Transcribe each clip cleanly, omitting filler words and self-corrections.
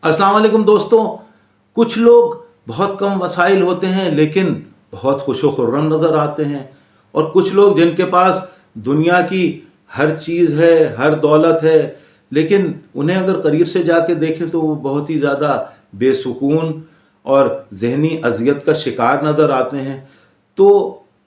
अस्सलाम वालेकुम दोस्तों। कुछ लोग बहुत कम वसाइल होते हैं लेकिन बहुत खुशो खुर्रम नज़र आते हैं, और कुछ लोग जिनके पास दुनिया की हर चीज़ है, हर दौलत है, लेकिन उन्हें अगर करीब से जाके देखें तो वो बहुत ही ज़्यादा बेसुकून और जहनी अजियत का शिकार नज़र आते हैं। तो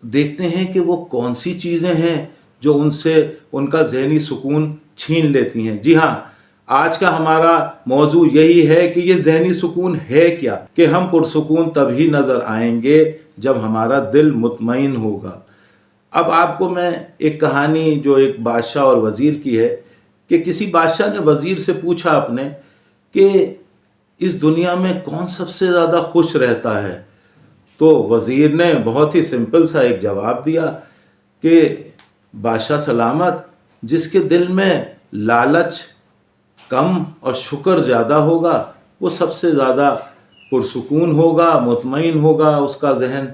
देखते हैं कि वो कौन सी चीज़ें हैं जो उनसे उनका जहनी सुकून छीन लेती हैं। जी हाँ, आज का हमारा मौजू यही है कि ये जहनी सुकून है क्या, कि हम पुरसुकून तभी नज़र आएंगे जब हमारा दिल मुतमईन होगा। अब आपको मैं एक कहानी जो एक बादशाह और वज़ीर की है, कि किसी बादशाह ने वज़ीर से पूछा अपने कि इस दुनिया में कौन सबसे ज़्यादा खुश रहता है। तो वज़ीर ने बहुत ही सिंपल सा एक जवाब दिया कि बादशाह सलामत, जिसके दिल में लालच कम और शुक्र ज़्यादा होगा वो सबसे ज़्यादा पुरसुकून होगा, मुतमईन होगा उसका जहन।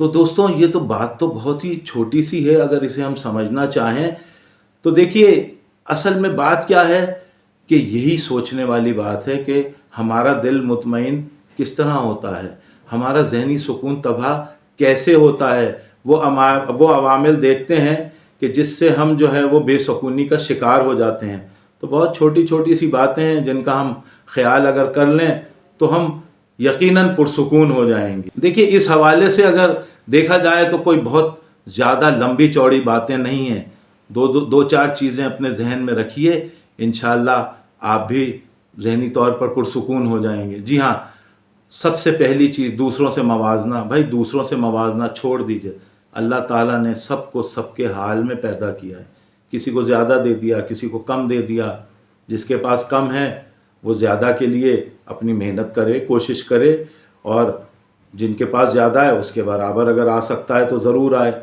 तो दोस्तों, ये तो बात तो बहुत ही छोटी सी है, अगर इसे हम समझना चाहें तो देखिए असल में बात क्या है कि यही सोचने वाली बात है कि हमारा दिल मुतमईन किस तरह होता है, हमारा जहनी सुकून तबाह कैसे होता है। वो अवामिल देखते हैं कि जिससे हम जो है वो बेसुकूनी का शिकार हो जाते हैं। तो बहुत छोटी छोटी सी बातें हैं जिनका हम ख्याल अगर कर लें तो हम यकीनन पुरसुकून हो जाएंगे। देखिए, इस हवाले से अगर देखा जाए तो कोई बहुत ज़्यादा लंबी चौड़ी बातें नहीं हैं। दो चार चीज़ें अपने जहन में रखिए, इंशाअल्लाह आप भी जहनी तौर पर पुरसुकून हो जाएंगे। जी हाँ, सबसे पहली चीज़ दूसरों से मवाजना। भाई, दूसरों से मवाजना छोड़ दीजिए। अल्लाह ताला ने सबको सबके हाल में पैदा किया है। किसी को ज़्यादा दे दिया, किसी को कम दे दिया। जिसके पास कम है वो ज़्यादा के लिए अपनी मेहनत करे, कोशिश करे, और जिनके पास ज़्यादा है उसके बराबर अगर आ सकता है तो ज़रूर आए।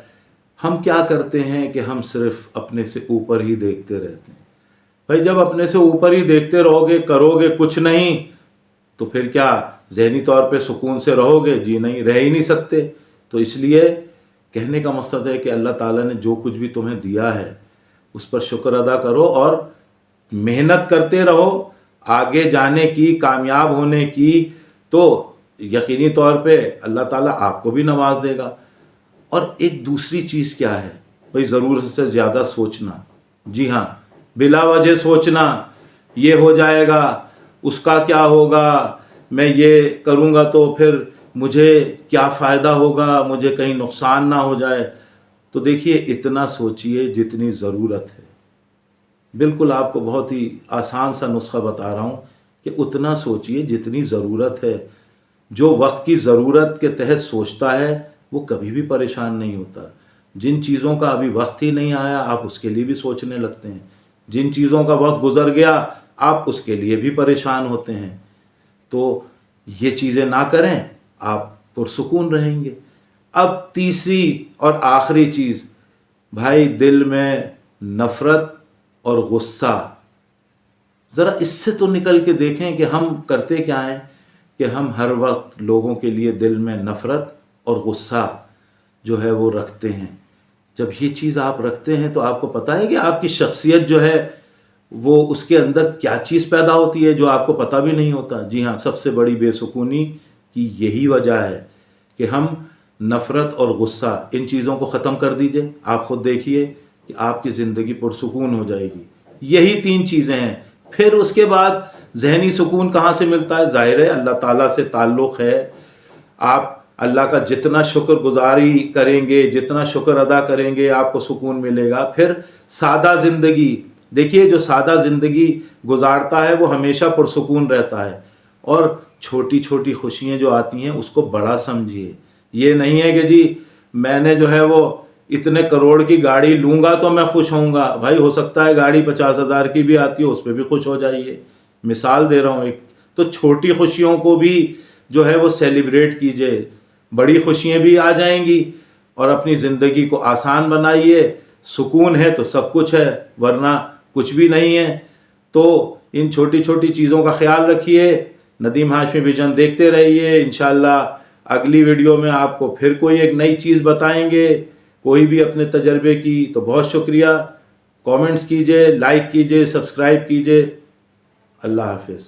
हम क्या करते हैं कि हम सिर्फ अपने से ऊपर ही देखते रहते हैं। भाई, जब अपने से ऊपर ही देखते रहोगे, करोगे कुछ नहीं, तो फिर क्या जहनी तौर पे सुकून से रहोगे? जी नहीं, रह ही नहीं सकते। तो इसलिए कहने का मकसद है कि अल्लाह ताला ने जो कुछ भी तुम्हें दिया है उस पर शुक्र अदा करो और मेहनत करते रहो आगे जाने की, कामयाब होने की। तो यकीनी तौर पे अल्लाह ताला आपको भी नवाज देगा। और एक दूसरी चीज़ क्या है भाई, ज़रूरत से ज़्यादा सोचना। जी हाँ, बिला वजह सोचना, ये हो जाएगा, उसका क्या होगा, मैं ये करूँगा तो फिर मुझे क्या फ़ायदा होगा, मुझे कहीं नुकसान ना हो जाए। तो देखिए, इतना सोचिए जितनी ज़रूरत है। बिल्कुल आपको बहुत ही आसान सा नुस्खा बता रहा हूँ कि उतना सोचिए जितनी ज़रूरत है। जो वक्त की ज़रूरत के तहत सोचता है वो कभी भी परेशान नहीं होता। जिन चीज़ों का अभी वक्त ही नहीं आया आप उसके लिए भी सोचने लगते हैं। जिन चीज़ों का वक्त गुजर गया आप उसके लिए भी परेशान होते हैं। तो ये चीज़ें ना करें, आप पुरसुकून रहेंगे। अब तीसरी और आखिरी चीज़, भाई, दिल में नफ़रत और गुस्सा, ज़रा इससे तो निकल के देखें कि हम करते क्या हैं कि हम हर वक्त लोगों के लिए दिल में नफ़रत और गुस्सा जो है वो रखते हैं। जब ये चीज़ आप रखते हैं तो आपको पता है कि आपकी शख्सियत जो है वो उसके अंदर क्या चीज़ पैदा होती है जो आपको पता भी नहीं होता। जी हाँ, सबसे बड़ी बेसुकूनी की यही वजह है कि हम नफ़रत और गुस्सा, इन चीज़ों को ख़त्म कर दीजिए। आप खुद देखिए कि आपकी ज़िंदगी पुरसुकून हो जाएगी। यही 3 चीज़ें हैं। फिर उसके बाद जहनी सुकून कहाँ से मिलता है? ज़ाहिर है अल्लाह ताला से ताल्लुक़ है। आप अल्लाह का जितना शुक्रगुजारी करेंगे, जितना शुक्र अदा करेंगे, आपको सुकून मिलेगा। फिर सादा ज़िंदगी, देखिए जो सादा ज़िंदगी गुजारता है वो हमेशा पुरसुकून रहता है। और छोटी छोटी खुशियाँ जो आती हैं उसको बड़ा समझिए। ये नहीं है कि जी मैंने जो है वो इतने करोड़ की गाड़ी लूँगा तो मैं खुश होऊंगा। भाई, हो सकता है गाड़ी 50,000 की भी आती है, उस पर भी खुश हो जाइए। मिसाल दे रहा हूँ एक। तो छोटी खुशियों को भी जो है वो सेलिब्रेट कीजिए, बड़ी खुशियाँ भी आ जाएंगी। और अपनी ज़िंदगी को आसान बनाइए। सुकून है तो सब कुछ है, वरना कुछ भी नहीं है। तो इन छोटी छोटी चीज़ों का ख्याल रखिए। नदीम हाशमी विजन देखते रहिए। इंशाअल्लाह अगली वीडियो में आपको फिर कोई एक नई चीज़ बताएंगे, कोई भी अपने तजर्बे की। तो बहुत शुक्रिया। कमेंट्स कीजिए, लाइक कीजिए, सब्सक्राइब कीजिए। अल्लाह हाफिज़।